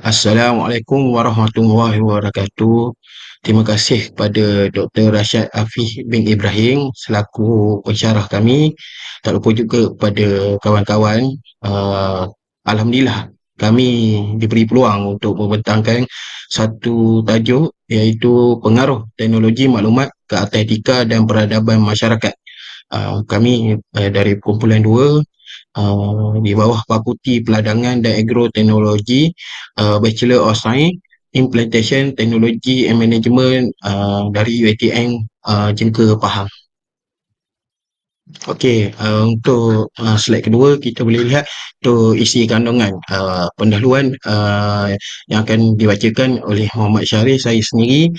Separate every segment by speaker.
Speaker 1: Assalamualaikum warahmatullahi wabarakatuh. Terima kasih kepada Dr. Rashad Afif bin Ibrahim selaku pensyarah kami. Tak lupa juga kepada kawan-kawan. Uh, Alhamdulillah, kami diberi peluang untuk membentangkan satu tajuk iaitu pengaruh teknologi maklumat ke atas etika dan peradaban masyarakat. Kami dari kumpulan 2 di bawah Fakulti Peladangan dan Agroteknologi, Bachelor of Science Implementation Technology and Management dari UiTM Jengka Pahang. Okey, untuk slide kedua kita boleh lihat tu isi kandungan pendahuluan yang akan dibacakan oleh Muhammad Syarif saya sendiri.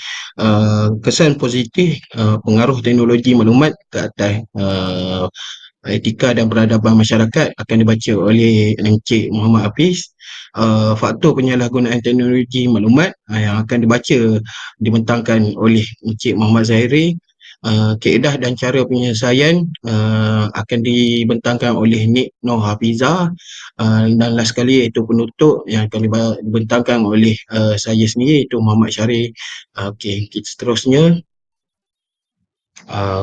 Speaker 1: Kesan positif pengaruh teknologi maklumat ke atas etika dan peradaban masyarakat akan dibaca oleh Encik Muhammad Hafiz. Faktor penyalahgunaan teknologi maklumat yang akan dibaca dibentangkan oleh Encik Muhammad Zahiri. Kaedah dan cara penyelesaian akan dibentangkan oleh Nik Noh Hafizah, dan last sekali iaitu penutup yang akan dibentangkan oleh saya sendiri iaitu Muhammad Syarif. Okey, kita seterusnya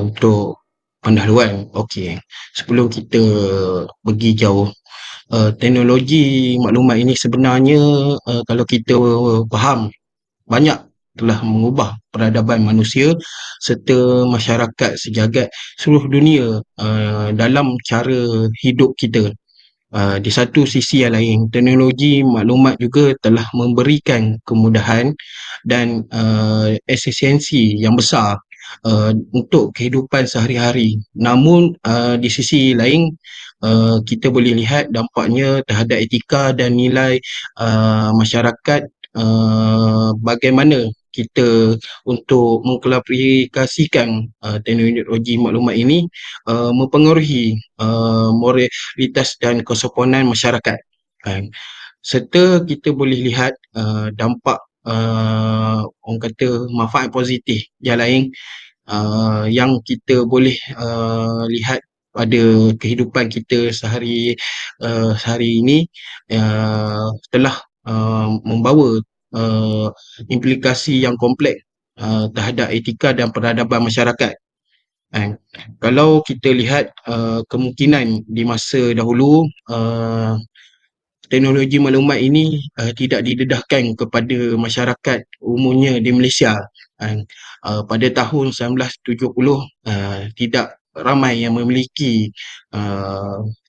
Speaker 1: untuk pendahuluan. Okey, sebelum kita pergi jauh, teknologi maklumat ini sebenarnya kalau kita faham banyak telah mengubah peradaban manusia serta masyarakat sejagat seluruh dunia dalam cara hidup kita. Di satu sisi yang lain, teknologi maklumat juga telah memberikan kemudahan dan efisiensi yang besar untuk kehidupan sehari-hari. Namun di sisi lain, kita boleh lihat dampaknya terhadap etika dan nilai masyarakat. Bagaimana kita untuk mengklarifikasikan teknologi maklumat ini mempengaruhi moralitas dan kesopanan masyarakat, kan. Serta kita boleh lihat dampak orang kata manfaat positif yang lain yang kita boleh lihat pada kehidupan kita sehari ini telah membawa implikasi yang kompleks terhadap etika dan peradaban masyarakat. Kalau kita lihat kemungkinan di masa dahulu, teknologi maklumat ini tidak didedahkan kepada masyarakat umumnya di Malaysia. Pada tahun 1970, tidak ramai yang memiliki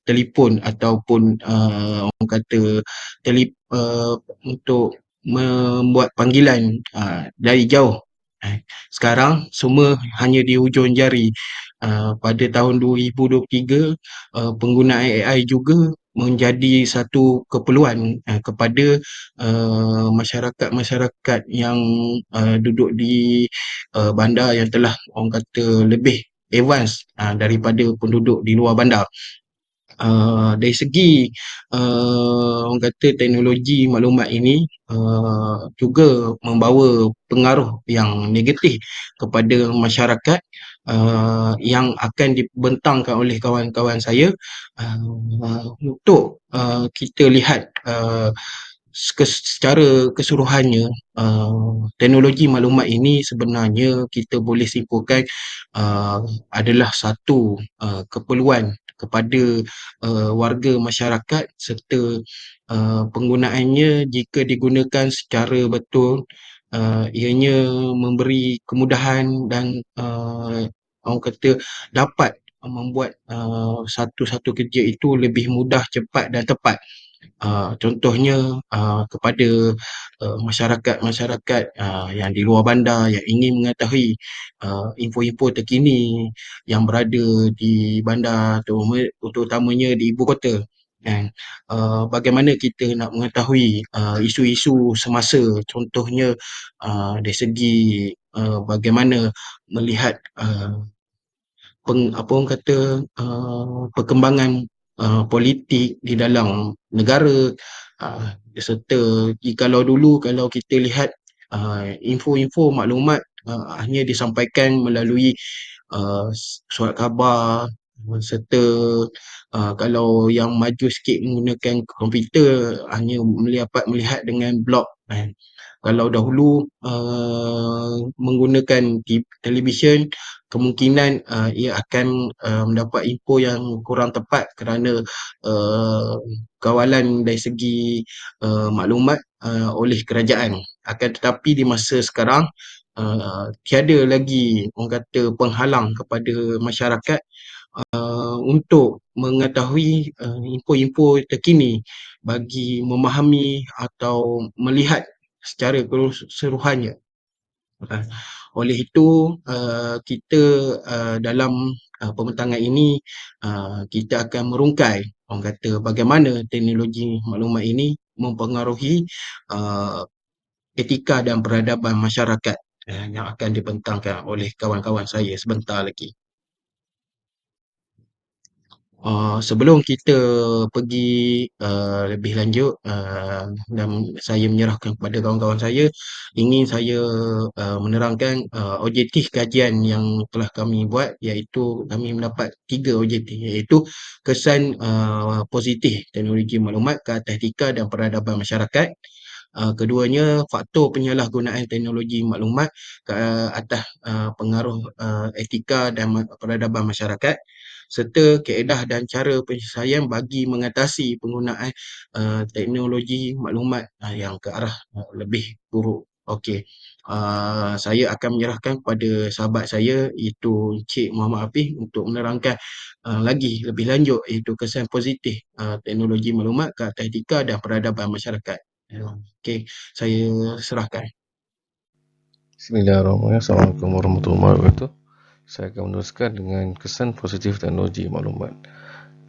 Speaker 1: telefon ataupun orang kata untuk membuat panggilan dari jauh. Sekarang semua hanya di hujung jari. Pada tahun 2023, penggunaan AI juga menjadi satu keperluan kepada masyarakat-masyarakat yang duduk di bandar yang telah orang kata lebih advance daripada penduduk di luar bandar. Dari segi orang kata teknologi maklumat ini juga membawa pengaruh yang negatif kepada masyarakat yang akan dibentangkan oleh kawan-kawan saya untuk kita lihat secara keseluruhannya. Teknologi maklumat ini sebenarnya kita boleh simpulkan adalah satu keperluan kepada warga masyarakat serta penggunaannya jika digunakan secara betul, ianya memberi kemudahan dan orang kata dapat membuat satu-satu kerja itu lebih mudah, cepat dan tepat. Contohnya kepada masyarakat-masyarakat yang di luar bandar yang ingin mengetahui info-info terkini yang berada di bandar, terutamanya di ibu kota, kan. Bagaimana kita nak mengetahui isu-isu semasa, contohnya dari segi bagaimana melihat apa orang kata perkembangan politik di dalam negara, serta jikalau dulu kalau kita lihat info-info maklumat hanya disampaikan melalui surat khabar serta kalau yang maju sikit menggunakan komputer hanya dapat melihat dengan blok kan. Kalau dahulu menggunakan televisyen, kemungkinan ia akan mendapat info yang kurang tepat kerana uh, kawalan dari segi maklumat oleh kerajaan. Akan tetapi di masa sekarang tiada lagi orang kata penghalang kepada masyarakat untuk mengetahui info-info terkini bagi memahami atau melihat secara keseluruhannya. Uh, Oleh itu, kita dalam pembentangan ini, kita akan merungkai orang kata bagaimana teknologi maklumat ini mempengaruhi uh, etika dan peradaban masyarakat yang akan dibentangkan oleh kawan-kawan saya sebentar lagi. Sebelum kita pergi lebih lanjut dan saya menyerahkan kepada kawan-kawan saya, ingin saya menerangkan objektif kajian yang telah kami buat, iaitu kami mendapat 3 objektif, iaitu kesan positif teknologi maklumat ke atas etika dan peradaban masyarakat. Keduanya, faktor penyalahgunaan teknologi maklumat ke atas pengaruh etika dan peradaban masyarakat, serta kaedah dan cara penyelesaian bagi mengatasi penggunaan teknologi maklumat yang ke arah lebih buruk. Okey, saya akan menyerahkan kepada sahabat saya iaitu Encik Muhammad Hafiz untuk menerangkan lagi lebih lanjut iaitu kesan positif teknologi maklumat ke atas etika dan peradaban masyarakat. Okey, saya serahkan.
Speaker 2: Bismillahirrahmanirrahim. Assalamualaikum warahmatullahi wabarakatuh. Saya akan meneruskan dengan kesan positif teknologi maklumat.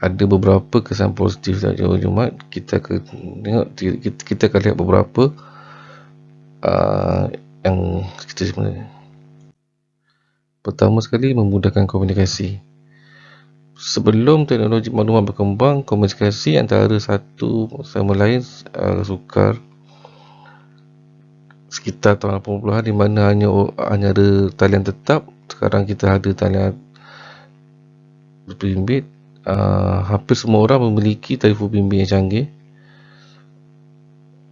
Speaker 2: Ada beberapa kesan positif teknologi maklumat. Kita akan tengok, kita akan lihat beberapa yang kita sebenarnya. Pertama sekali, memudahkan komunikasi. Sebelum teknologi maklumat berkembang, komunikasi antara satu sama lain sukar. Sekitar tahun 80-an, di mana hanya ada talian tetap. Sekarang kita ada talian berbimbit. Hampir semua orang memiliki telefon bimbit yang canggih.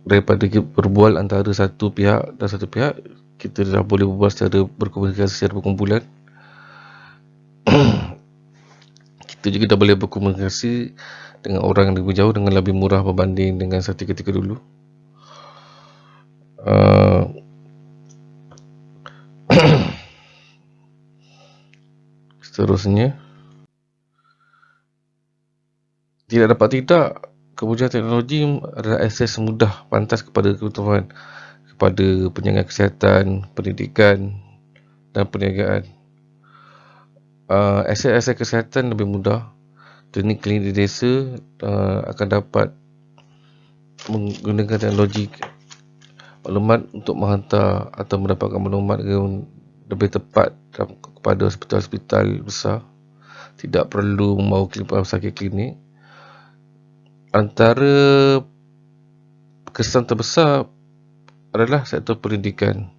Speaker 2: Daripada berbual antara satu pihak dan satu pihak, kita dah boleh berkomunikasi secara berkumpulan. Kita juga dah boleh berkomunikasi dengan orang yang lebih jauh dengan lebih murah berbanding dengan ketika dulu. Seterusnya, tidak dapat tidak, kemajuan teknologi adalah akses mudah pantas kepada kebutuhan, kepada penjagaan kesihatan, pendidikan dan perniagaan. Akses kesihatan lebih mudah. Klinik-klinik di desa akan dapat menggunakan teknologi maklumat untuk menghantar atau mendapatkan maklumat yang lebih tepat kepada hospital-hospital besar. Tidak perlu membawa sakit klinik. Antara kesan terbesar adalah sektor pendidikan,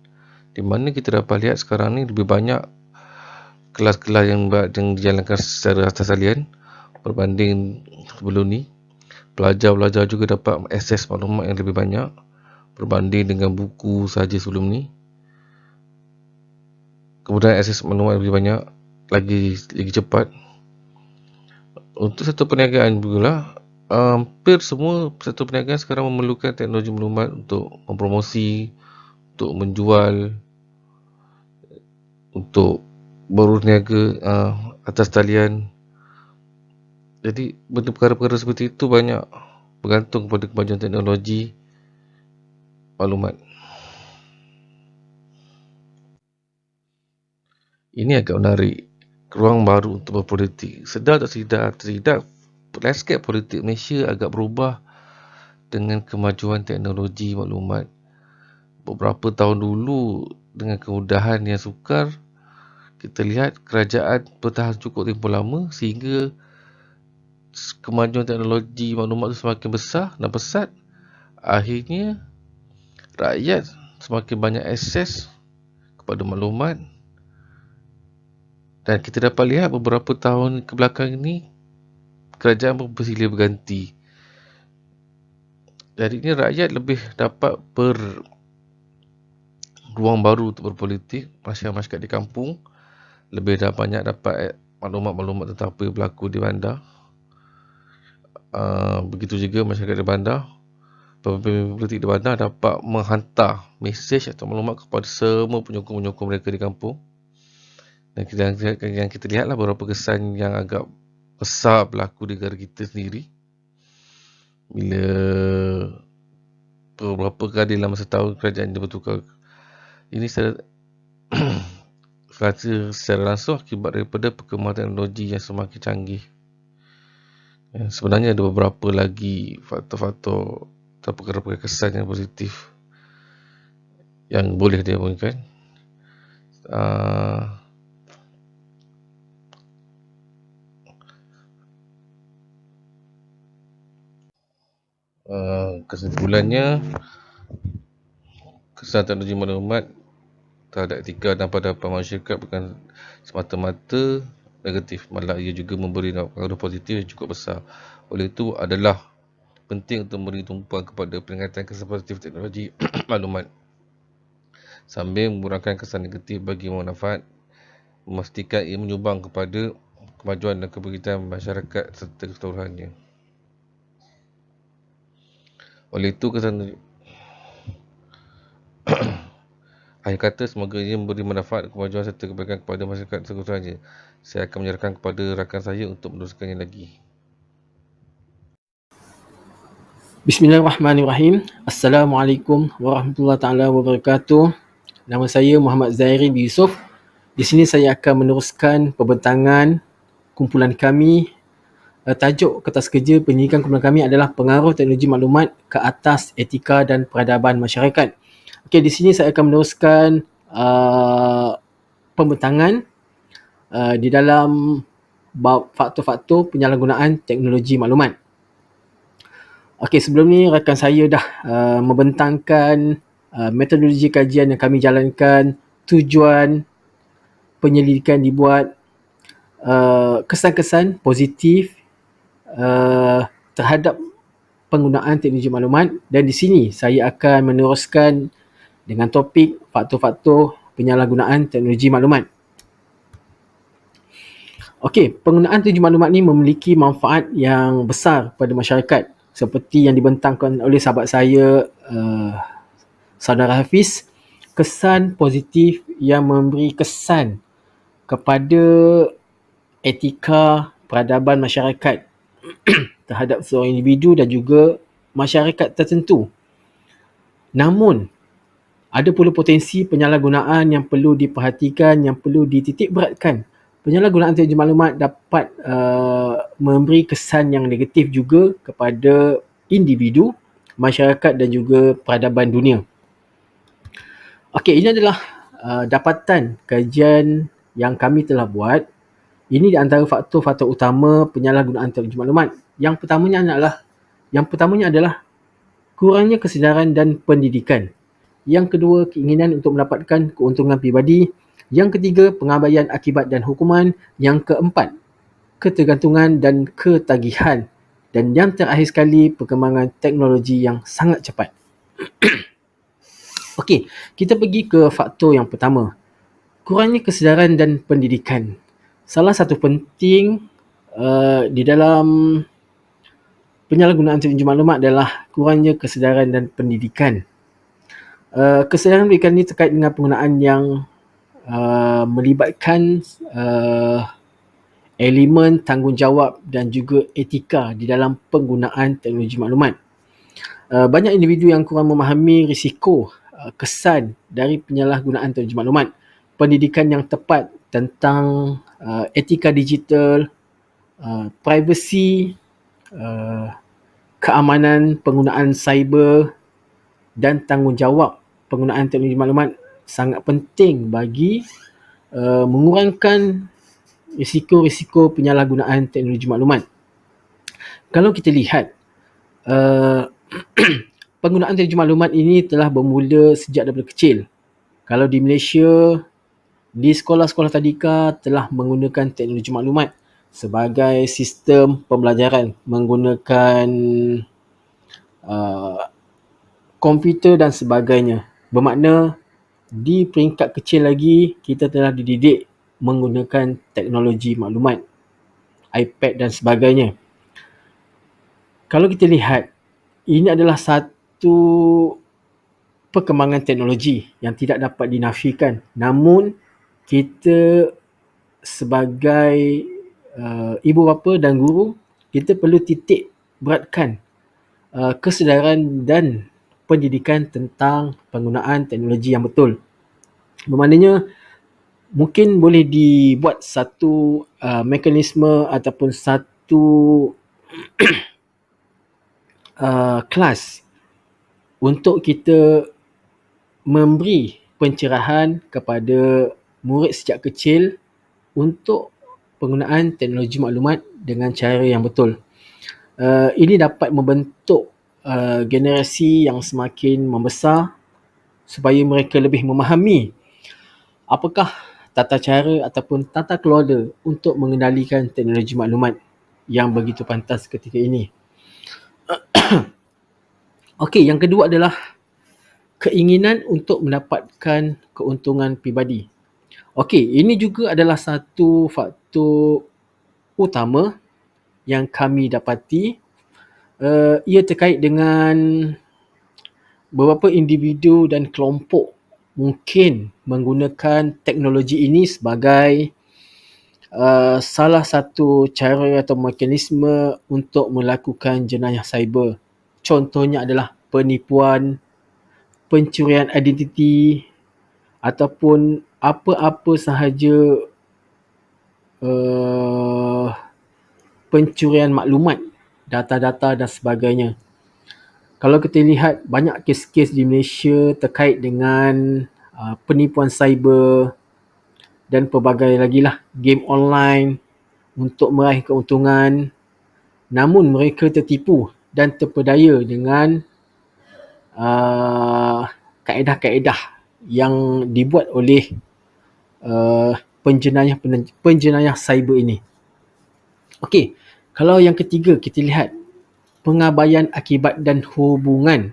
Speaker 2: di mana kita dapat lihat sekarang ni lebih banyak kelas-kelas yang dijalankan secara atas talian berbanding sebelum ni. Pelajar-pelajar juga dapat akses maklumat yang lebih banyak berbanding dengan buku sahaja sebelum ni. Kemudian akses maklumat lebih banyak, lagi cepat. Untuk sektor perniagaan pula, hampir semua sektor perniagaan sekarang memerlukan teknologi maklumat untuk mempromosi, untuk menjual, untuk berniaga atas talian. Jadi perkara-perkara seperti itu banyak bergantung kepada kemajuan teknologi maklumat. Ini agak menarik. Ruang baru untuk berpolitik. Sedar tak tidak, landscape politik Malaysia agak berubah dengan kemajuan teknologi maklumat. Beberapa tahun dulu, dengan kemudahan yang sukar, kita lihat kerajaan bertahan cukup tempoh lama sehingga kemajuan teknologi maklumat itu semakin besar dan pesat. Akhirnya, rakyat semakin banyak akses kepada maklumat Dan kita dapat lihat beberapa tahun kebelakang ini, kerajaan pun bersilih berganti. Jadi ini rakyat lebih dapat ruang baru untuk berpolitik. Masyarakat di kampung lebih banyak dapat maklumat-maklumat tentang apa yang berlaku di bandar. Begitu juga masyarakat di bandar, pemimpin politik di bandar dapat menghantar mesej atau maklumat kepada semua penyokong-penyokong mereka di kampung. Dan yang kita lihatlah beberapa kesan yang agak besar berlaku di negara kita sendiri. Bila beberapa kali dalam masa tahun kerajaan dia bertukar. Ini secara langsung akibat daripada perkembangan teknologi yang semakin canggih. Sebenarnya ada beberapa lagi faktor-faktor atau perkara-perkara kesan yang positif yang boleh diomongkan. Kesimpulannya, kesan teknologi maklumat terhadap etika dan peradaban masyarakat bukan semata-mata negatif, malah ia juga memberi pengaruh positif yang cukup besar. Oleh itu adalah penting untuk memberi tumpuan kepada peningkatan kesan positif teknologi maklumat sambil mengurangkan kesan negatif bagi manfaat, memastikan ia menyumbang kepada kemajuan dan kebangkitan masyarakat serta keseluruhannya. Oleh itu, akhir kata, semoga ia memberi manfaat, kemajuan serta kebaikan kepada masyarakat sekeluruhannya. Saya akan menyerahkan kepada rakan saya untuk meneruskannya lagi.
Speaker 3: Bismillahirrahmanirrahim. Assalamualaikum warahmatullahi taala wabarakatuh. Nama saya Muhammad Zairi bin Yusof. Di sini saya akan meneruskan pembentangan kumpulan kami. Tajuk kertas kerja penyidikan kumpulan kami adalah pengaruh teknologi maklumat ke atas etika dan peradaban masyarakat. Okey, di sini saya akan meneruskan pembentangan di dalam bab faktor-faktor penyalahgunaan teknologi maklumat. Okey, sebelum ni rakan saya dah membentangkan metodologi kajian yang kami jalankan, tujuan penyelidikan dibuat, kesan-kesan positif terhadap penggunaan teknologi maklumat, dan di sini saya akan meneruskan dengan topik faktor-faktor penyalahgunaan teknologi maklumat. Okey, penggunaan teknologi maklumat ni memiliki manfaat yang besar pada masyarakat seperti yang dibentangkan oleh sahabat saya, Saudara Hafiz. Kesan positif yang memberi kesan kepada etika peradaban masyarakat terhadap seorang individu dan juga masyarakat tertentu. Namun, ada pula potensi penyalahgunaan yang perlu diperhatikan, yang perlu dititik beratkan. Penyalahgunaan teknologi maklumat dapat memberi kesan yang negatif juga kepada individu, masyarakat dan juga peradaban dunia. Okey, ini adalah dapatan kajian yang kami telah buat. Ini di antara faktor-faktor utama penyalahgunaan teknologi maklumat. Yang pertamanya adalah kurangnya kesedaran dan pendidikan. Yang kedua, keinginan untuk mendapatkan keuntungan pribadi. Yang ketiga, pengabaian akibat dan hukuman. Yang keempat, ketergantungan dan ketagihan. Dan yang terakhir sekali, perkembangan teknologi yang sangat cepat. Okey, kita pergi ke faktor yang pertama. Kurangnya kesedaran dan pendidikan. Salah satu penting di dalam penyalahgunaan teknologi maklumat adalah kurangnya kesedaran dan pendidikan. Kesedaran pendidikan ini terkait dengan penggunaan yang melibatkan elemen tanggungjawab dan juga etika di dalam penggunaan teknologi maklumat. Banyak individu yang kurang memahami risiko kesan dari penyalahgunaan teknologi maklumat. Pendidikan yang tepat tentang etika digital, privacy, keamanan penggunaan cyber dan tanggungjawab penggunaan teknologi maklumat sangat penting bagi mengurangkan risiko-risiko penyalahgunaan teknologi maklumat. Kalau kita lihat, penggunaan teknologi maklumat ini telah bermula sejak daripada kecil. Kalau di Malaysia, di sekolah-sekolah tadika telah menggunakan teknologi maklumat sebagai sistem pembelajaran, menggunakan komputer dan sebagainya. Bermakna di peringkat kecil lagi kita telah dididik menggunakan teknologi maklumat, iPad dan sebagainya. Kalau kita lihat, ini adalah satu perkembangan teknologi yang tidak dapat dinafikan. Namun kita sebagai ibu bapa dan guru, kita perlu titik beratkan kesedaran dan pendidikan tentang penggunaan teknologi yang betul. Bermaknanya mungkin boleh dibuat satu mekanisme ataupun satu kelas untuk kita memberi pencerahan kepada murid sejak kecil untuk penggunaan teknologi maklumat dengan cara yang betul. Ini dapat membentuk generasi yang semakin membesar supaya mereka lebih memahami apakah tata cara ataupun tata kelola untuk mengendalikan teknologi maklumat yang begitu pantas ketika ini. Okey, yang kedua adalah keinginan untuk mendapatkan keuntungan pribadi. Okey, ini juga adalah satu faktor utama yang kami dapati. Ia terkait dengan beberapa individu dan kelompok mungkin menggunakan teknologi ini sebagai salah satu cara atau mekanisme untuk melakukan jenayah cyber. Contohnya adalah penipuan, pencurian identiti ataupun apa-apa sahaja pencurian maklumat, data-data dan sebagainya. Kalau kita lihat banyak kes-kes di Malaysia terkait dengan penipuan cyber dan pelbagai lagi lah game online untuk meraih keuntungan, namun mereka tertipu dan terpedaya dengan kaedah-kaedah yang dibuat oleh penjenayah cyber ini. Okey, kalau yang ketiga kita lihat pengabaian akibat dan hubungan.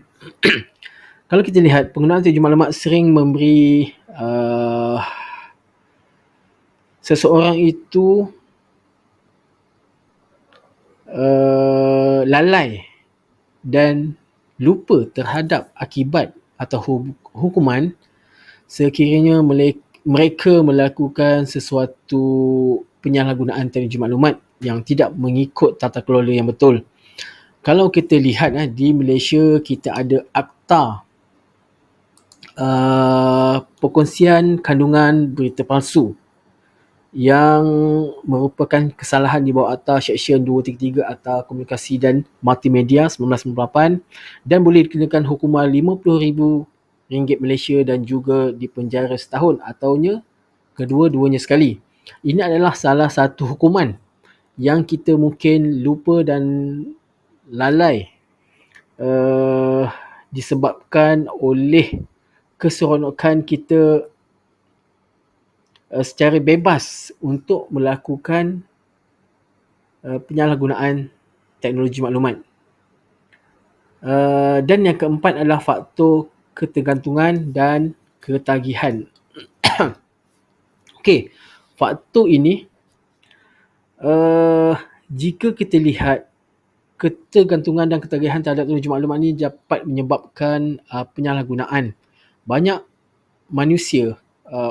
Speaker 3: Kalau kita lihat penggunaan teknologi maklumat sering memberi seseorang itu lalai dan lupa terhadap akibat atau hukuman sekiranya mereka melakukan sesuatu penyalahgunaan teknologi maklumat yang tidak mengikut tata kelola yang betul. Kalau kita lihat di Malaysia, kita ada Akta Perkongsian Kandungan Berita Palsu yang merupakan kesalahan di bawah Akta Seksyen 233 Akta Komunikasi dan Multimedia 1998 dan boleh dikenakan hukuman RM50,000 Malaysia dan juga dipenjara setahun ataunya kedua-duanya sekali. Ini adalah salah satu hukuman yang kita mungkin lupa dan lalai disebabkan oleh keseronokan kita secara bebas untuk melakukan penyalahgunaan teknologi maklumat. Dan yang keempat adalah faktor ketergantungan dan ketagihan. Okey, faktor ini jika kita lihat ketergantungan dan ketagihan terhadap teknologi maklumat ini dapat menyebabkan penyalahgunaan. Banyak manusia,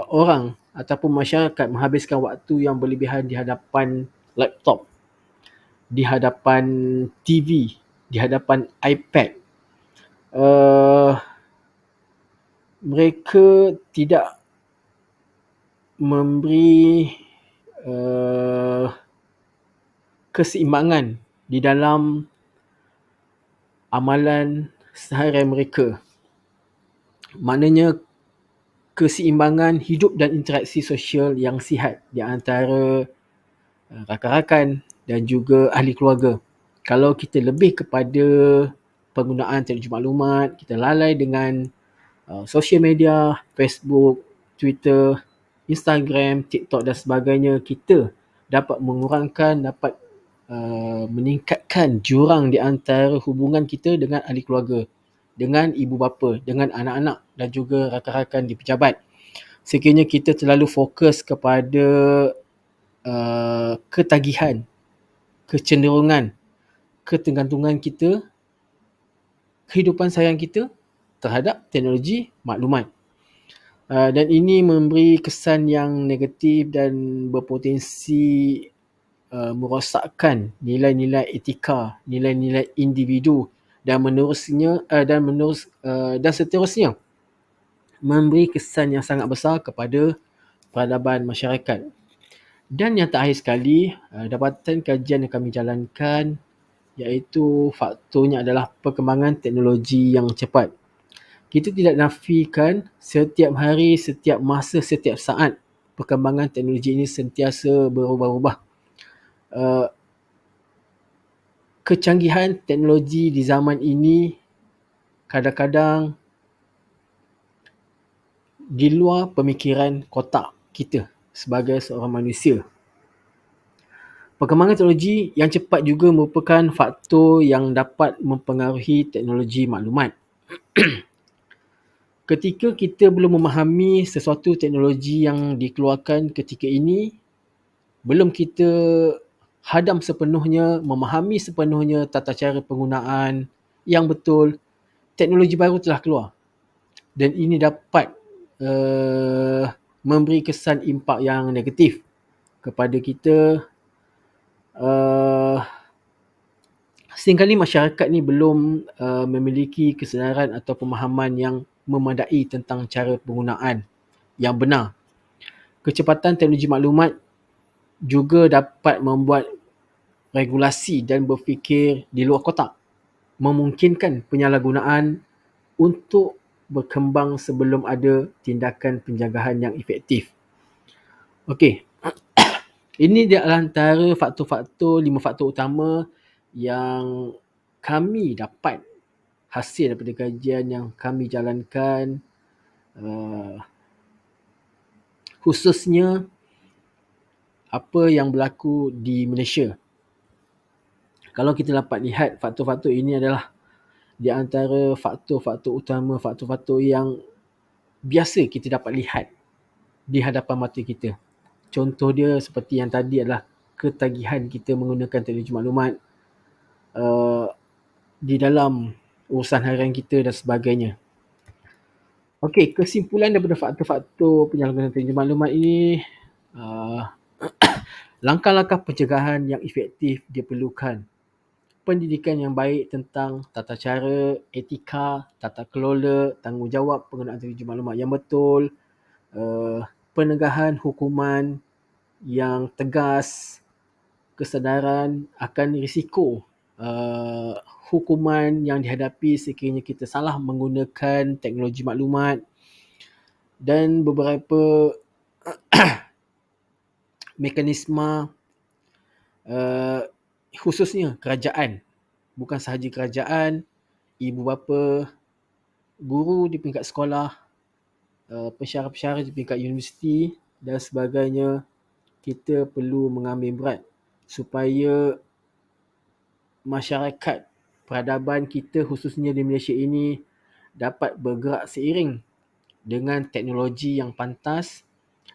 Speaker 3: orang ataupun masyarakat menghabiskan waktu yang berlebihan di hadapan laptop, di hadapan TV, di hadapan iPad. Mereka tidak memberi keseimbangan di dalam amalan seharian mereka. Maknanya keseimbangan hidup dan interaksi sosial yang sihat di antara rakan-rakan dan juga ahli keluarga. Kalau kita lebih kepada penggunaan teknologi maklumat, kita lalai dengan sosial media, Facebook, Twitter, Instagram, TikTok dan sebagainya, kita dapat mengurangkan, dapat meningkatkan jurang di antara hubungan kita dengan ahli keluarga, dengan ibu bapa, dengan anak-anak dan juga rakan-rakan di pejabat. Sekiranya kita terlalu fokus kepada ketagihan, kecenderungan, ketergantungan kita, kehidupan sayang kita terhadap teknologi maklumat. Dan ini memberi kesan yang negatif dan berpotensi merosakkan nilai-nilai etika, nilai-nilai individu dan dan seterusnya, memberi kesan yang sangat besar kepada peradaban masyarakat. Dan yang terakhir sekali, dapatan kajian yang kami jalankan iaitu faktornya adalah perkembangan teknologi yang cepat. Kita tidak nafikan setiap hari, setiap masa, setiap saat perkembangan teknologi ini sentiasa berubah-ubah. Kecanggihan teknologi di zaman ini kadang-kadang di luar pemikiran kotak kita sebagai seorang manusia. Perkembangan teknologi yang cepat juga merupakan faktor yang dapat mempengaruhi teknologi maklumat. Ketika kita belum memahami sesuatu teknologi yang dikeluarkan ketika ini, belum kita hadam sepenuhnya, memahami sepenuhnya tata cara penggunaan yang betul, teknologi baru telah keluar. Dan ini dapat memberi kesan impak yang negatif kepada kita. Seringkali masyarakat ni belum memiliki kesedaran atau pemahaman yang memadai tentang cara penggunaan yang benar. Kecepatan teknologi maklumat juga dapat membuat regulasi dan berfikir di luar kotak, memungkinkan penyalahgunaan untuk berkembang sebelum ada tindakan penjagaan yang efektif. Okey. Ini di antara faktor-faktor, 5 faktor utama yang kami dapat hasil daripada kajian yang kami jalankan, khususnya apa yang berlaku di Malaysia. Kalau kita dapat lihat, faktor-faktor ini adalah di antara faktor-faktor utama, faktor-faktor yang biasa kita dapat lihat di hadapan mata kita. Contoh dia seperti yang tadi adalah ketagihan kita menggunakan teknologi maklumat di dalam urusan harian kita dan sebagainya. Okey, kesimpulan daripada faktor-faktor penyalahgunaan teknologi maklumat ini, langkah-langkah pencegahan yang efektif diperlukan. Pendidikan yang baik tentang tata cara, etika, tata kelola, tanggungjawab penggunaan teknologi maklumat yang betul, penegahan hukuman yang tegas, kesedaran akan risiko hukuman yang dihadapi sekiranya kita salah menggunakan teknologi maklumat, dan beberapa mekanisme khususnya kerajaan, bukan sahaja kerajaan, ibu bapa, guru di peringkat sekolah, pensyarah-pensyarah di peringkat universiti dan sebagainya, kita perlu mengambil berat supaya masyarakat peradaban kita khususnya di Malaysia ini dapat bergerak seiring dengan teknologi yang pantas,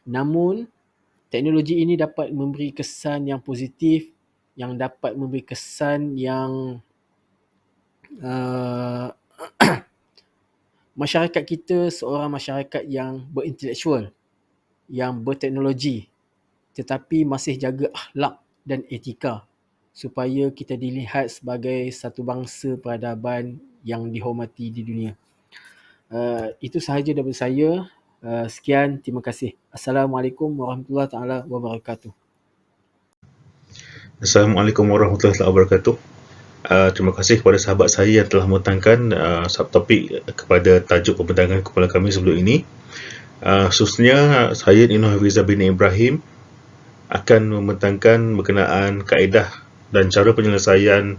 Speaker 3: namun teknologi ini dapat memberi kesan yang positif, yang dapat memberi kesan yang masyarakat kita seorang masyarakat yang berintelektual, yang berteknologi, tetapi masih jaga akhlak dan etika supaya kita dilihat sebagai satu bangsa peradaban yang dihormati di dunia. Itu sahaja daripada saya. Sekian, terima kasih. Assalamualaikum warahmatullahi wabarakatuh.
Speaker 4: Assalamualaikum warahmatullahi wabarakatuh. Terima kasih kepada sahabat saya yang telah membentangkan subtopik kepada tajuk pembentangan kepala kami sebelum ini. Khususnya saya Nino Hafizah bin Ibrahim akan membentangkan berkenaan kaedah dan cara penyelesaian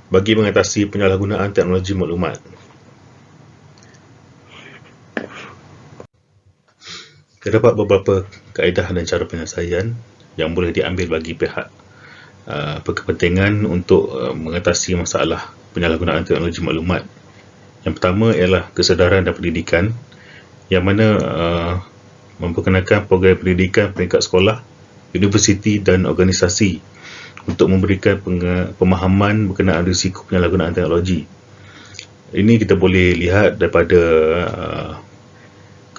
Speaker 4: bagi mengatasi penyalahgunaan teknologi maklumat. Terdapat beberapa kaedah dan cara penyelesaian yang boleh diambil bagi pihak berkepentingan untuk mengatasi masalah penyalahgunaan teknologi maklumat. Yang pertama ialah kesedaran dan pendidikan, yang mana memperkenalkan program pendidikan peringkat sekolah, universiti dan organisasi untuk memberikan pemahaman berkenaan risiko penyalahgunaan teknologi. Ini kita boleh lihat daripada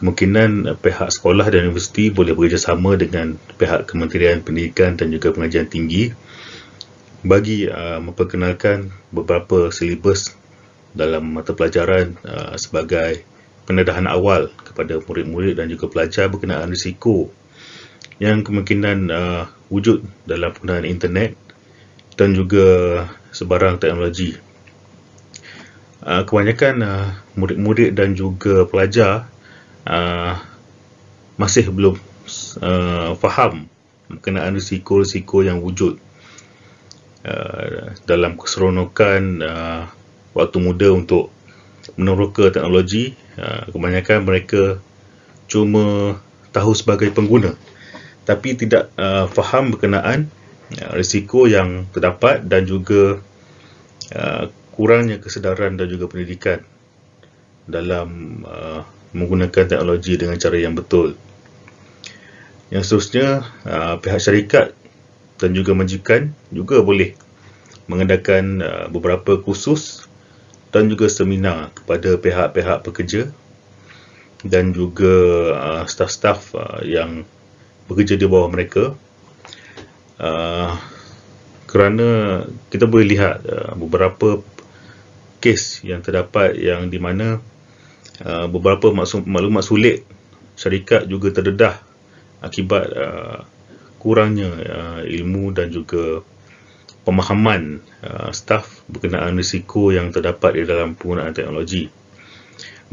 Speaker 4: kemungkinan pihak sekolah dan universiti boleh bekerjasama dengan pihak Kementerian Pendidikan dan juga Pengajian Tinggi bagi memperkenalkan beberapa silibus dalam mata pelajaran sebagai pendedahan awal kepada murid-murid dan juga pelajar berkenaan risiko yang kemungkinan wujud dalam penggunaan internet dan juga sebarang teknologi. Kebanyakan murid-murid dan juga pelajar masih belum faham berkenaan risiko-risiko yang wujud dalam keseronokan waktu muda untuk meneroka teknologi. Kebanyakan mereka cuma tahu sebagai pengguna, tapi tidak faham berkenaan risiko yang terdapat dan juga kurangnya kesedaran dan juga pendidikan dalam menggunakan teknologi dengan cara yang betul. Yang seterusnya, pihak syarikat dan juga majikan juga boleh mengadakan beberapa kursus dan juga seminar kepada pihak-pihak pekerja dan juga staf-staf yang bekerja di bawah mereka, kerana kita boleh lihat beberapa kes yang terdapat yang di mana beberapa maklumat sulit syarikat juga terdedah akibat kurangnya ilmu dan juga pemahaman staf berkenaan risiko yang terdapat di dalam penggunaan teknologi.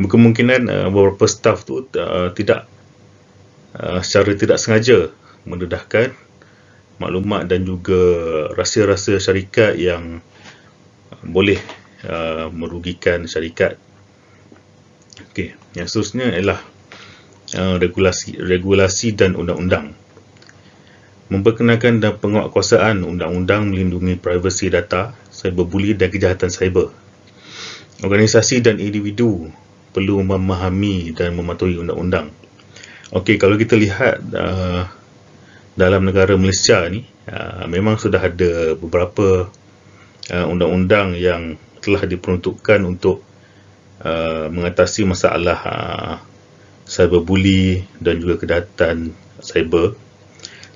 Speaker 4: Berkemungkinan beberapa staf tu tidak secara tidak sengaja mendedahkan maklumat dan juga rahsia-rahsia syarikat yang boleh merugikan syarikat. Okey, yang seterusnya ialah regulasi dan undang-undang. Memperkenalkan dan penguatkuasaan undang-undang melindungi privasi data, cyberbully dan kejahatan cyber. Organisasi dan individu perlu memahami dan mematuhi undang-undang. Okey, kalau kita lihat dalam negara Malaysia ni, memang sudah ada beberapa undang-undang yang telah diperuntukkan untuk mengatasi masalah cyberbully dan juga kejahatan cyber.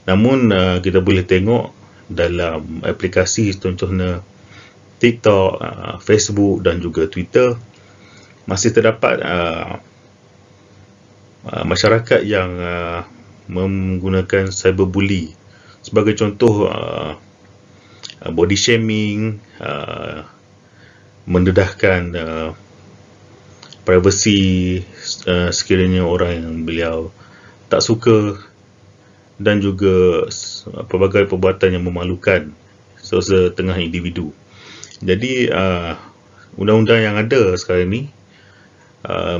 Speaker 4: Namun kita boleh tengok dalam aplikasi contohnya TikTok, Facebook dan juga Twitter, masih terdapat masyarakat yang menggunakan cyberbully. Sebagai contoh, body shaming, mendedahkan privasi sekiranya orang yang beliau tak suka, dan juga pelbagai perbuatan yang memalukan setengah individu. Jadi undang-undang yang ada sekarang ni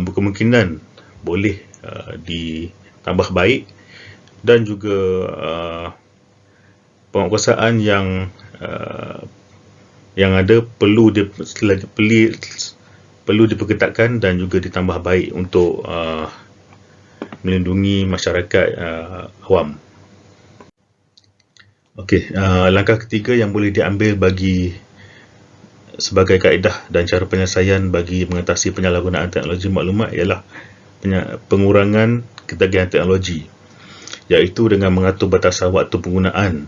Speaker 4: berkemungkinan boleh ditambah baik, dan juga penguatkuasaan yang ada perlu diperketatkan dan juga ditambah baik untuk melindungi masyarakat awam. Okey, langkah ketiga yang boleh diambil sebagai kaedah dan cara penyelesaian bagi mengatasi penyalahgunaan teknologi maklumat ialah pengurangan ketagihan teknologi, iaitu dengan mengatur batasan waktu penggunaan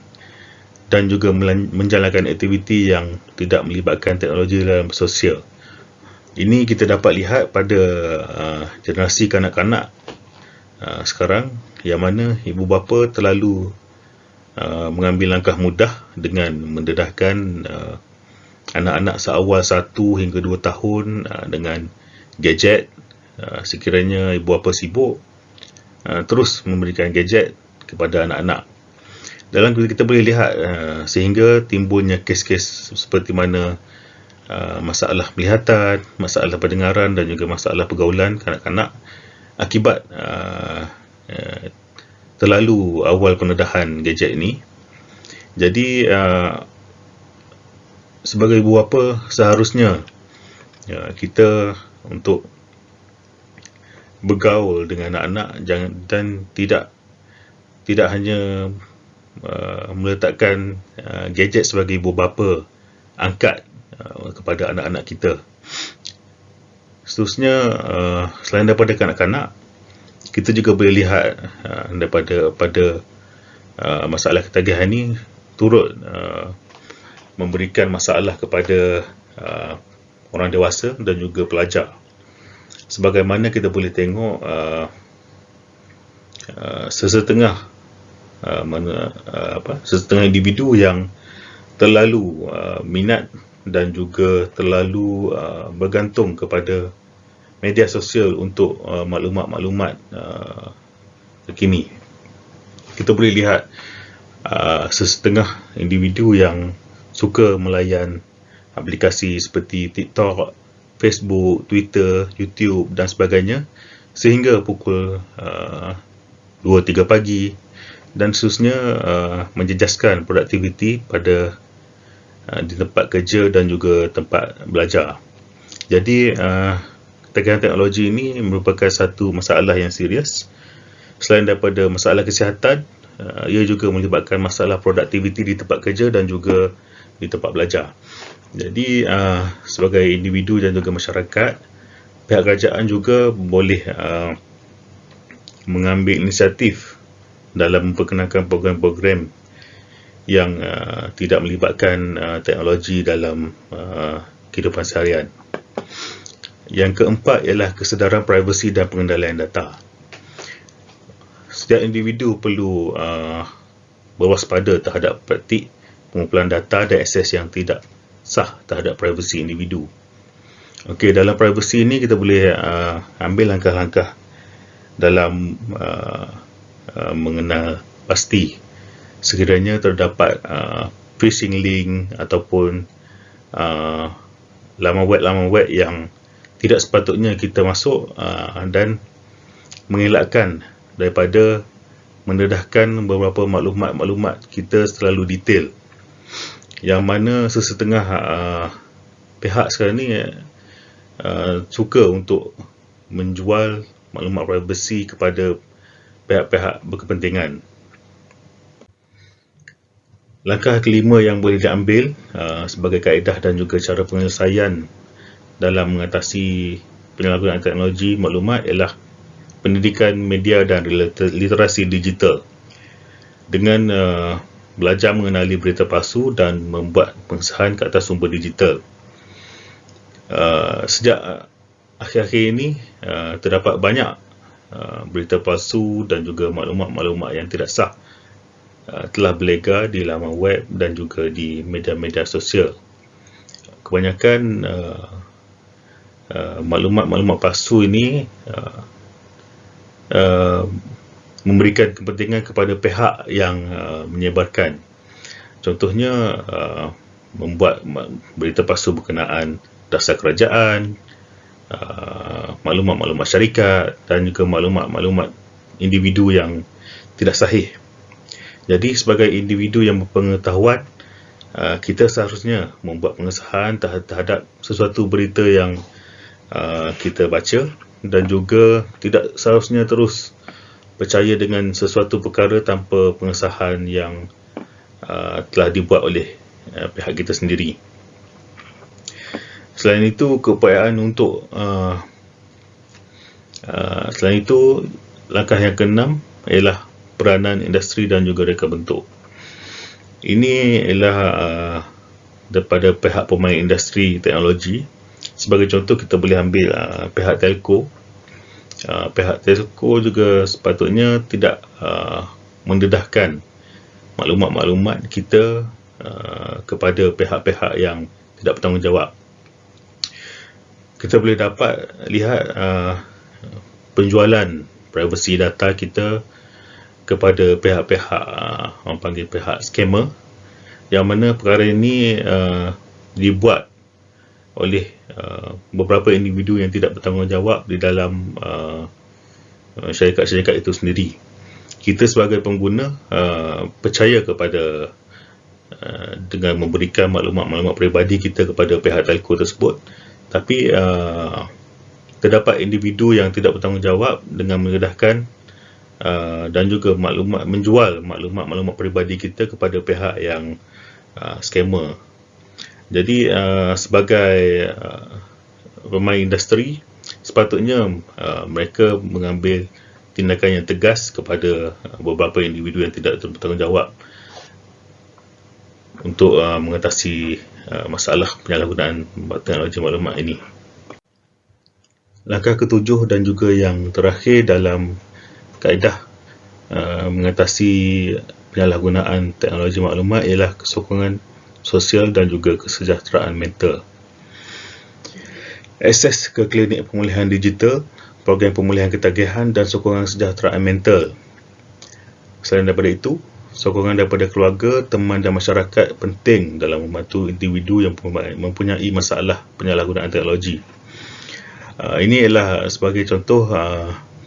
Speaker 4: dan juga menjalankan aktiviti yang tidak melibatkan teknologi dalam sosial. Ini kita dapat lihat pada generasi kanak-kanak sekarang, yang mana ibu bapa terlalu mengambil langkah mudah dengan mendedahkan anak-anak seawal 1 hingga 2 tahun dengan gadget. Sekiranya ibu bapa sibuk, terus memberikan gadget kepada anak-anak. Dalam kita boleh lihat sehingga timbulnya kes-kes seperti mana masalah penglihatan, masalah pendengaran dan juga masalah pergaulan kanak-kanak akibat terlalu awal pendedahan gadget ini. Jadi sebagai ibu bapa seharusnya kita untuk bergaul dengan anak-anak dan tidak hanya meletakkan gadget sebagai ibu bapa angkat kepada anak-anak kita. Seterusnya, selain daripada kanak-kanak, kita juga boleh lihat pada masalah ketagihan ini turut memberikan masalah kepada orang dewasa dan juga pelajar. Sebagaimana kita boleh tengok sesetengah individu yang terlalu minat dan juga terlalu bergantung kepada media sosial untuk maklumat-maklumat terkini. Kita boleh lihat sesetengah individu yang suka melayan aplikasi seperti TikTok, Facebook, Twitter, YouTube dan sebagainya sehingga pukul 2-3 pagi dan seterusnya menjejaskan produktiviti pada di tempat kerja dan juga tempat belajar. Jadi ketagihan teknologi ini merupakan satu masalah yang serius. Selain daripada masalah kesihatan, ia juga melibatkan masalah produktiviti di tempat kerja dan juga di tempat belajar. Jadi sebagai individu dan juga masyarakat, pihak kerajaan juga boleh mengambil inisiatif dalam memperkenalkan program-program yang tidak melibatkan teknologi dalam kehidupan seharian. Yang keempat ialah kesedaran privasi dan pengendalian data. Setiap individu perlu berwaspada terhadap praktik pengumpulan data dan akses yang tidak sah terhadap privasi individu. Okey, dalam privasi ini kita boleh ambil langkah-langkah dalam mengenal pasti sekiranya terdapat phishing link ataupun laman web yang tidak sepatutnya kita masuk dan mengelakkan daripada mendedahkan beberapa maklumat kita terlalu detail, yang mana sesetengah pihak sekarang ni suka untuk menjual maklumat privasi kepada pihak-pihak berkepentingan. Langkah kelima yang boleh diambil sebagai kaedah dan juga cara penyelesaian dalam mengatasi penyalahgunaan teknologi maklumat ialah pendidikan media dan literasi digital dengan belajar mengenali berita palsu dan membuat pengesahan ke atas sumber digital. Sejak akhir-akhir ini terdapat banyak berita palsu dan juga maklumat-maklumat yang tidak sah telah berlega di laman web dan juga di media-media sosial. Kebanyakan maklumat-maklumat palsu ini memberikan kepentingan kepada pihak yang menyebarkan. Contohnya membuat berita palsu berkenaan dasar kerajaan, maklumat-maklumat syarikat dan juga maklumat-maklumat individu yang tidak sahih. Jadi sebagai individu yang berpengetahuan, kita seharusnya membuat pengesahan terhadap sesuatu berita yang kita baca dan juga tidak seharusnya terus percaya dengan sesuatu perkara tanpa pengesahan yang telah dibuat oleh pihak kita sendiri. Selain itu, selain itu, langkah yang keenam ialah peranan industri dan juga reka bentuk. Ini ialah daripada pihak pemain industri teknologi. Sebagai contoh, kita boleh ambil pihak telco. Pihak telco juga sepatutnya tidak mendedahkan maklumat-maklumat kita kepada pihak-pihak yang tidak bertanggungjawab. Kita boleh dapat lihat penjualan privasi data kita kepada pihak-pihak orang panggil pihak scammer, yang mana perkara ini dibuat oleh beberapa individu yang tidak bertanggungjawab di dalam syarikat-syarikat itu sendiri. Kita sebagai pengguna percaya kepada dengan memberikan maklumat-maklumat peribadi kita kepada pihak telco tersebut, tapi terdapat individu yang tidak bertanggungjawab dengan mendedahkan dan juga menjual maklumat-maklumat peribadi kita kepada pihak yang scammer. Jadi sebagai pemain industri, sepatutnya mereka mengambil tindakan yang tegas kepada beberapa individu yang tidak bertanggungjawab untuk mengatasi masalah penyalahgunaan teknologi maklumat ini. Langkah ketujuh dan juga yang terakhir dalam kaedah mengatasi penyalahgunaan teknologi maklumat ialah kesokongan sosial dan juga kesejahteraan mental. Akses ke klinik pemulihan digital, program pemulihan ketagihan dan sokongan kesejahteraan mental. Selain daripada itu, sokongan daripada keluarga, teman dan masyarakat penting dalam membantu individu yang mempunyai masalah penyalahgunaan teknologi. Ini ialah sebagai contoh,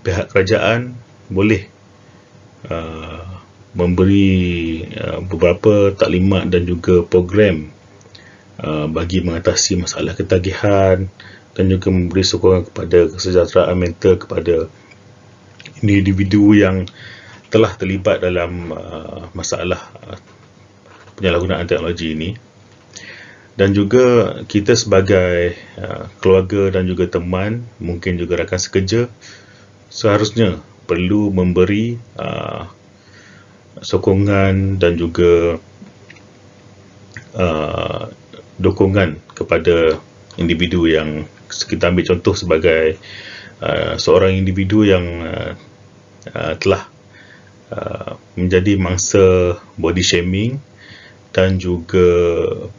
Speaker 4: pihak kerajaan boleh memberi beberapa taklimat dan juga program bagi mengatasi masalah ketagihan dan juga memberi sokongan kepada kesejahteraan mental kepada individu yang telah terlibat dalam masalah penyalahgunaan teknologi ini. Dan juga kita sebagai keluarga dan juga teman, mungkin juga rakan sekerja, seharusnya perlu memberi sokongan dan juga dukungan kepada individu yang kita ambil contoh sebagai seorang individu yang telah menjadi mangsa body shaming dan juga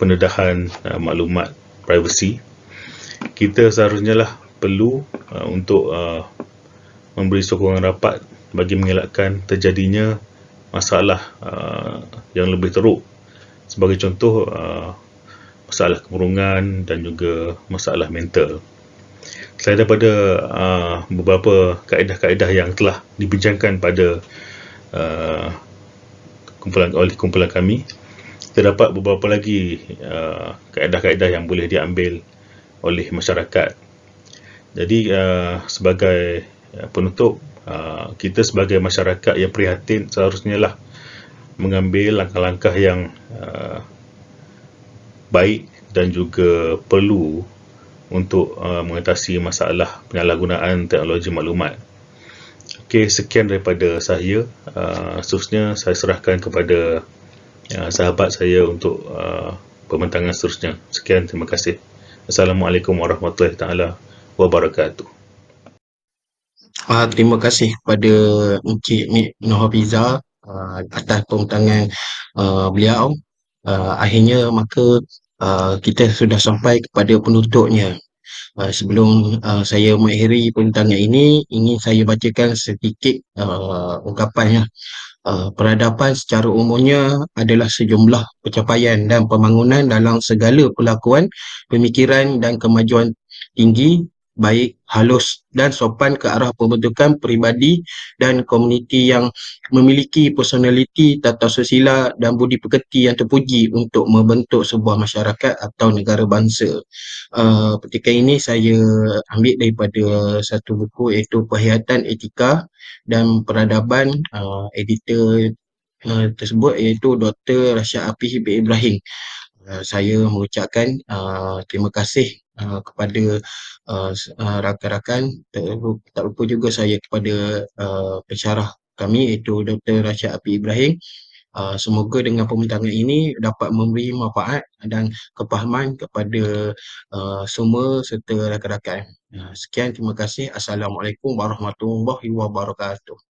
Speaker 4: pendedahan maklumat privasi. Kita seharusnya lah perlu untuk memberi sokongan rapat bagi mengelakkan terjadinya masalah yang lebih teruk. Sebagai contoh, masalah kemurungan dan juga masalah mental. Selain daripada beberapa kaedah-kaedah yang telah dibincangkan pada kumpulan kami, terdapat beberapa lagi kaedah-kaedah yang boleh diambil oleh masyarakat. Jadi sebagai penutup, kita sebagai masyarakat yang prihatin seharusnya lah mengambil langkah-langkah yang baik dan juga perlu untuk mengatasi masalah penyalahgunaan teknologi maklumat. Okey, sekian daripada saya. Seterusnya saya serahkan kepada sahabat saya untuk pembentangan seterusnya. Sekian, terima kasih. Assalamualaikum warahmatullahi taala wabarakatuh.
Speaker 1: Terima kasih kepada Encik Nur Hafiza atas pembentangan beliau. Akhirnya maka kita sudah sampai kepada penutupnya. Sebelum saya mengakhiri pembentangan ini, ingin saya bacakan sedikit ungkapannya. Peradaban secara umumnya adalah sejumlah pencapaian dan pembangunan dalam segala pelakuan, pemikiran dan kemajuan tinggi, baik halus dan sopan ke arah pembentukan peribadi dan komuniti yang memiliki personaliti, tata susila dan budi pekerti yang terpuji untuk membentuk sebuah masyarakat atau negara bangsa. Petikan ini saya ambil daripada satu buku iaitu Perkhidmatan Etika dan Peradaban, editor tersebut iaitu Dr. Rashad Apih bin Ibrahim. Saya mengucapkan terima kasih kepada rakan-rakan. Tak lupa juga saya kepada pensyarah kami iaitu Dr. Rashad Apih Ibrahim. Semoga dengan pembentangan ini dapat memberi manfaat dan kepahaman kepada semua serta rakan-rakan. Sekian, terima kasih. Assalamualaikum warahmatullahi wabarakatuh.